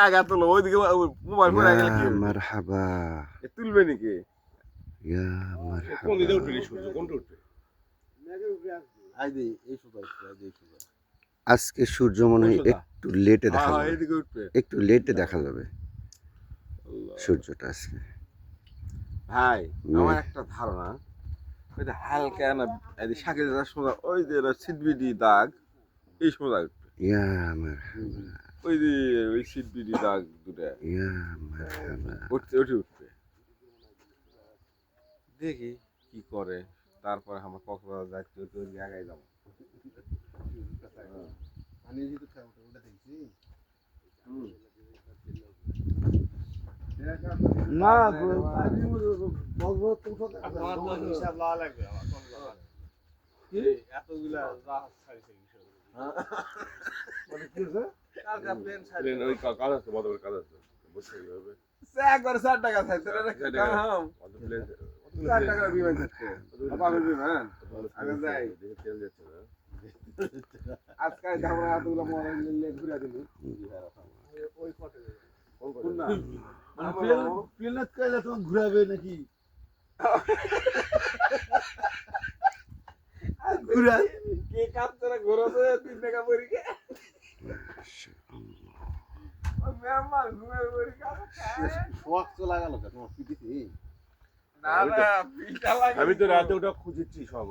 আগা তোলো ওইদিকে mobile phone গেলে কি ইয়া হবে? মারহাবা, তুলবে নাকি? ইয়া কোন মারহাবা। দিকে উঠবে সূর্য কোনটা উঠবে? এই সোজা উঠবে, এই সোজা। আজকে সূর্য মনে ওই হয় সোজা। একটু লেটে হ্যাঁ দেখা হ্যাঁ যাবে, এইদিকে উঠবে। একটু লেটে দেখা যাবে আল্লাহ। সূর্যটা আজকে। ভাই আমার মেঘ, একটা ধারণা ওই যে হালকা না এই যে শাকিল দাদা সোজা ওই যে সিটবিডি দাগ এই সোজা উঠবে ইয়া মারহাবা, ওই যে ওই সিটবিডি দাগ দুটা ইয়া মারহাবা। উঠতে উঠবে দেখি কি করে তারপর আমরা কক্সবাজার যাচ্ছি ওই জায়গায় যাবো না এতগুলা প্লেন ওই কাজ আছে বড় কাজ আছে বসে হবে একবার 4 টাকা চাইছে প্লেন 4 টাকার বিমান থাকছে বাবা বিমান আগে যাই তেল যাচ্ছে না আজকে আমরা এতগুলো মোবাইল নিয়ে ঘুরে দিলি ওই কটে কোন না প্লেনত কাইলে তোমার ঘুরাবে নাকি ঘুরা কে কাপ তোরা ঘুরাছে 3 টাকা পরি কে মেহমান ঘুরে পরি কাপ শোয়াক চলা গেল তোমার পিটিতে না না পিটা লাগে আমি তো রাতে ওটা খুঁজেছি সব